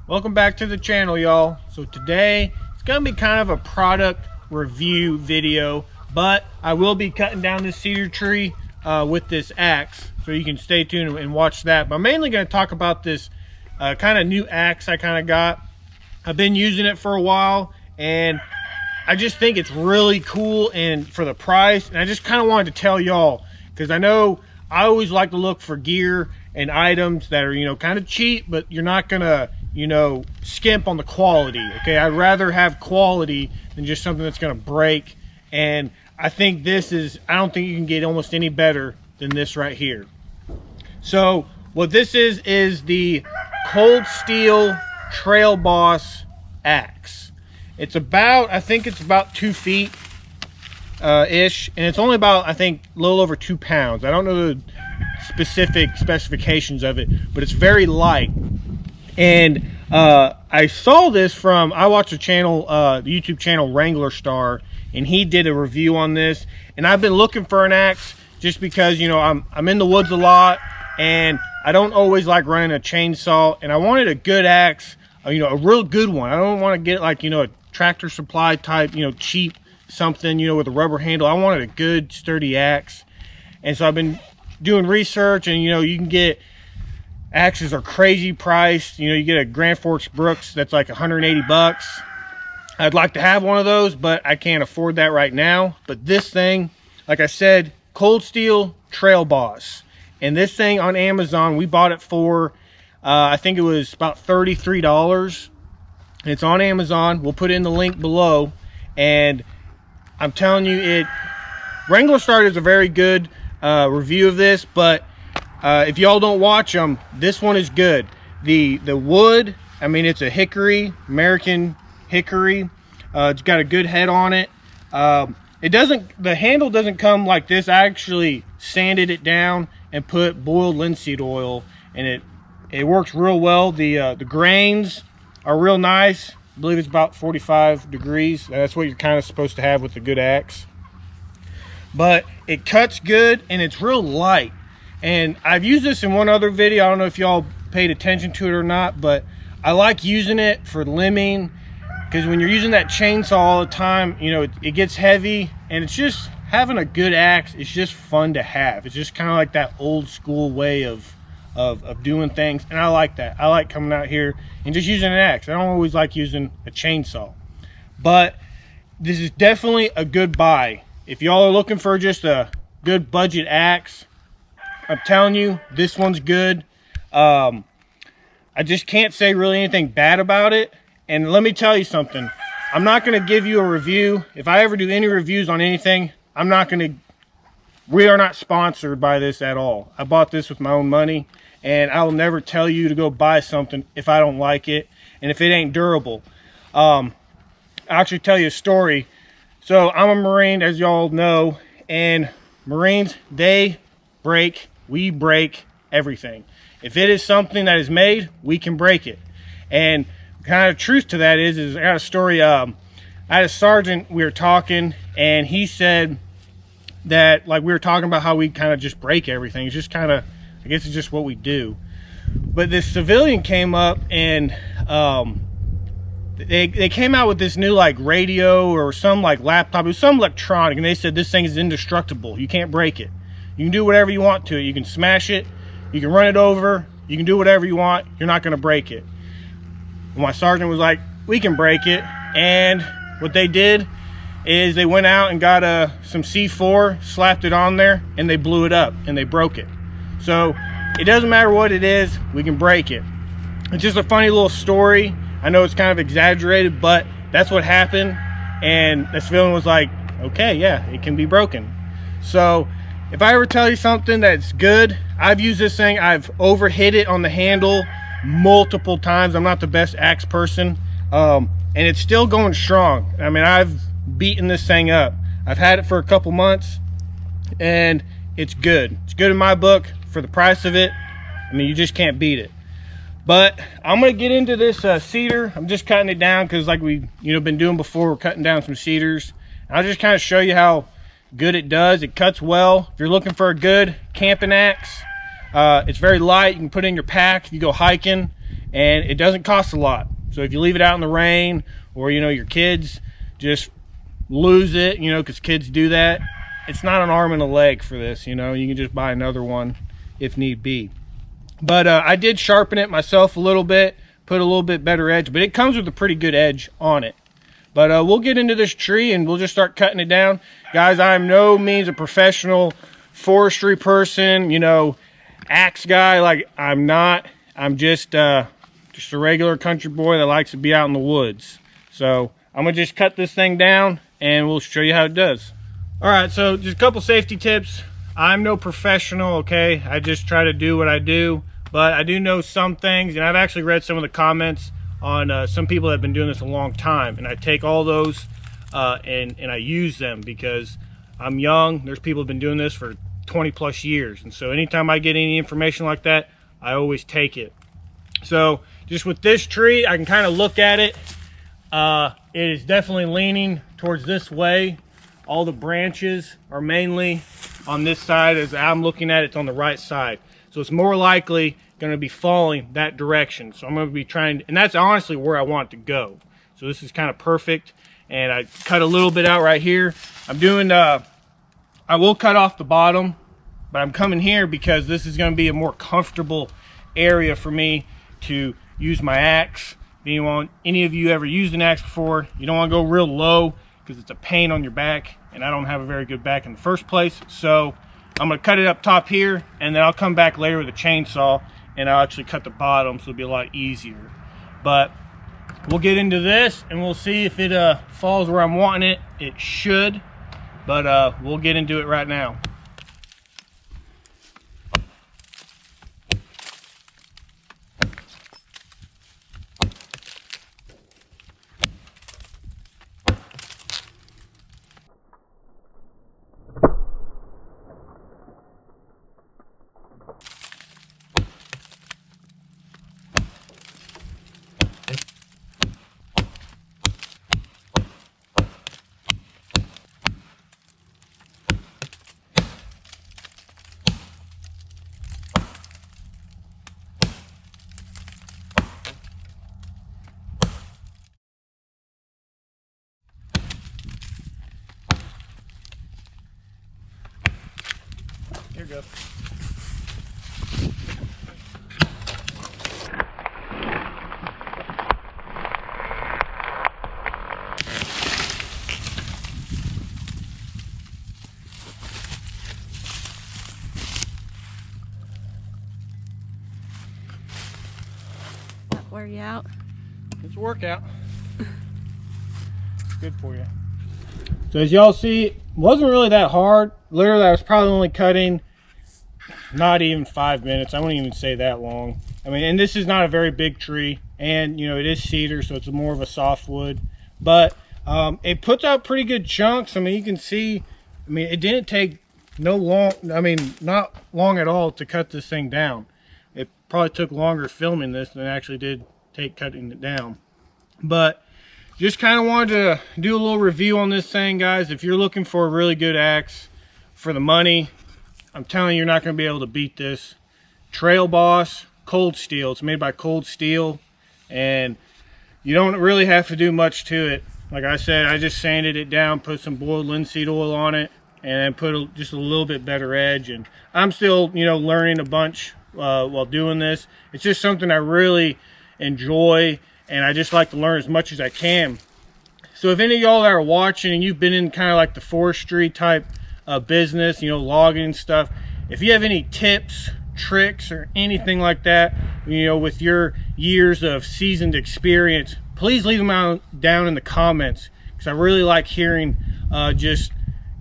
Welcome back to the channel, y'all. So today it's gonna be kind of a product review video, but I will be cutting down this cedar tree with this axe, so you can stay tuned and watch that. But I'm mainly going to talk about this kind of new axe I kind of got. I've been using it for a while and I just think it's really cool and for the price, and I just kind of wanted to tell y'all, because I know I always like to look for gear and items that are, you know, kind of cheap, but you're not gonna, you know, skimp on the quality. Okay, I'd rather have quality than just something that's gonna break. And I think this is, I don't think you can get almost any better than this right here. So what this is the Cold Steel Trail Boss axe. It's about, I think it's about 2 feet ish, and it's only about, I think, a little over 2 pounds. I don't know the specific specifications of it, but it's very light. And I saw this from, I watched a channel, the YouTube channel Wrangler Star, and he did a review on this. And I've been looking for an axe just because, you know, I'm in the woods a lot and I don't always like running a chainsaw, and I wanted a good axe, you know, a real good one. I don't want to get like, you know, a Tractor Supply type, you know, cheap something, you know, with a rubber handle. I wanted a good sturdy axe. And so I've been doing research, and you know, you can get axes are crazy priced. You know, you get a Grand Forks Brooks that's like 180 bucks. I'd like to have one of those, but I can't afford that right now. But this thing, like I said, Cold Steel Trail Boss, and this thing on Amazon, we bought it for I think it was about $33. It's on Amazon. We'll put in the link below. And I'm telling you, Wrangler Star is a very good review of this, but if y'all don't watch them, this one is good. The wood, I mean, it's a hickory, American hickory. It's got a good head on it. The handle doesn't come like this. I actually sanded it down and put boiled linseed oil, and it works real well. The grains are real nice. I believe it's about 45 degrees. That's what you're kind of supposed to have with a good axe. But it cuts good and it's real light. And I've used this in one other video. I don't know if y'all paid attention to it or not, but I like using it for limbing, because when you're using that chainsaw all the time, you know, it gets heavy, and it's just having a good axe. It's just fun to have. It's just kind of like that old school way of doing things, and I like that. I like coming out here and just using an axe. I don't always like using a chainsaw, but this is definitely a good buy. If y'all are looking for just a good budget axe, I'm telling you, this one's good. I just can't say really anything bad about it. And let me tell you something, I'm not going to give you a review. If I ever do any reviews on anything, we are not sponsored by this at all. I bought this with my own money, and I will never tell you to go buy something if I don't like it and if it ain't durable. I'll actually tell you a story. So I'm a Marine, as y'all know, and Marines, we break everything. If it is something that is made, we can break it. And kind of truth to that is I got a story. I had a sergeant, we were talking, and he said that, like, we were talking about how we kind of just break everything. It's just kind of, I guess it's just what we do. But this civilian came up, and they came out with this new like radio or some like laptop. It was some electronic, and they said this thing is indestructible. You can't break it. You can do whatever you want to it. You can smash it, you can run it over, you can do whatever you want. You're not going to break it. And my sergeant was like, we can break it. And what they did is they went out and got some C4, slapped it on there, and they blew it up and they broke it. So it doesn't matter what it is, we can break it. It's just a funny little story. I know it's kind of exaggerated, but that's what happened. And the civilian was like, okay, yeah, it can be broken. So if I ever tell you something that's good, I've used this thing, I've overhit it on the handle multiple times. I'm not the best axe person, and it's still going strong. I mean, I've beaten this thing up. I've had it for a couple months, and it's good. It's good in my book for the price of it. I mean, you just can't beat it. But I'm gonna get into this cedar. I'm just cutting it down because, like we been doing before, we're cutting down some cedars. I'll just kind of show you how good it does. It cuts well. If you're looking for a good camping axe, it's very light. You can put it in your pack if you go hiking, and it doesn't cost a lot. So if you leave it out in the rain, or you know, your kids just lose it, you know, because kids do that, it's not an arm and a leg for this. You know, you can just buy another one if need be. But I did sharpen it myself a little bit, put a little bit better edge, but it comes with a pretty good edge on it. But we'll get into this tree and we'll just start cutting it down. Guys, I am no means a professional forestry person, you know, axe guy. Like, I'm not. I'm just a regular country boy that likes to be out in the woods. So I'm gonna just cut this thing down and we'll show you how it does. All right, so just a couple safety tips. I'm no professional, okay? I just try to do what I do. But I do know some things, and I've actually read some of the comments on some people that have been doing this a long time, and I take all those and I use them because I'm young. There's people who have been doing this for 20 plus years, and so anytime I get any information like that, I always take it. So just with this tree, I can kind of look at it. It is definitely leaning towards this way. All the branches are mainly on this side. As I'm looking at it, it's on the right side. So it's more likely going to be falling that direction. So I'm going to be trying, and that's honestly where I want it to go. So this is kind of perfect. And I cut a little bit out right here. I'm doing, I will cut off the bottom, but I'm coming here because this is going to be a more comfortable area for me to use my axe. If any of you ever used an axe before, you don't want to go real low because it's a pain on your back, and I don't have a very good back in the first place. So I'm going to cut it up top here, and then I'll come back later with a chainsaw and I'll actually cut the bottom, so it'll be a lot easier. But we'll get into this and we'll see if it falls where I'm wanting it. It should, but we'll get into it right now. Here you go. That wear you out? It's a workout. It's good for you. So as y'all see, it wasn't really that hard. Literally, I was probably only cutting not even 5 minutes. I wouldn't even say that long. I mean, and this is not a very big tree, and you know, it is cedar, so it's more of a softwood, but it puts out pretty good chunks. I mean, you can see, I mean, it didn't take not long at all to cut this thing down. It probably took longer filming this than it actually did take cutting it down. But just kind of wanted to do a little review on this thing, guys. If you're looking for a really good axe for the money, I'm telling you, you're not going to be able to beat this. Trail Boss Cold Steel. It's made by Cold Steel, and you don't really have to do much to it. Like I said, I just sanded it down, put some boiled linseed oil on it, and then put just a little bit better edge. And I'm still, you know, learning a bunch while doing this. It's just something I really enjoy, and I just like to learn as much as I can. So if any of y'all that are watching and you've been in kind of like the forestry type business, you know, logging and stuff, if you have any tips, tricks, or anything like that, you know, with your years of seasoned experience, please leave them down in the comments, because I really like hearing just,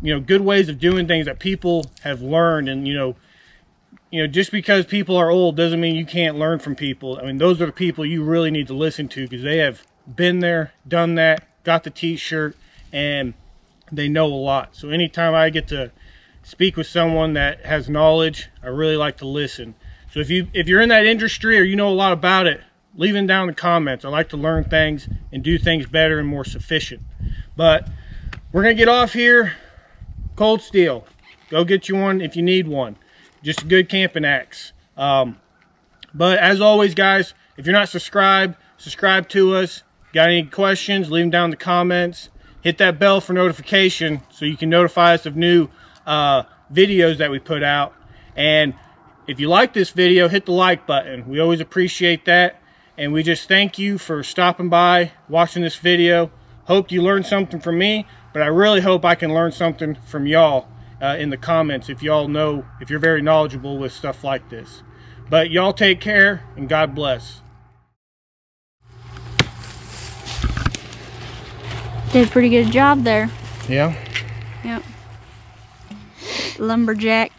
you know, good ways of doing things that people have learned. And you know, just because people are old doesn't mean you can't learn from people. I mean, those are the people you really need to listen to, because they have been there, done that, got the t-shirt, and they know a lot. So anytime I get to speak with someone that has knowledge, I really like to listen. So if you're in that industry or you know a lot about it, leave them down in the comments. I like to learn things and do things better and more sufficient. But we're gonna get off here. Cold Steel, go get you one if you need one. Just a good camping axe. But as always, guys, If you're not subscribed, subscribe to us. Got any questions, leave them down in the comments. Hit that bell for notification so you can notify us of new videos that we put out. And if you like this video, hit the like button. We always appreciate that. And we just thank you for stopping by, watching this video. Hope you learned something from me, but I really hope I can learn something from y'all in the comments if y'all know, if you're very knowledgeable with stuff like this. But y'all take care and God bless. Did a pretty good job there. Yeah. Yep. Lumberjack.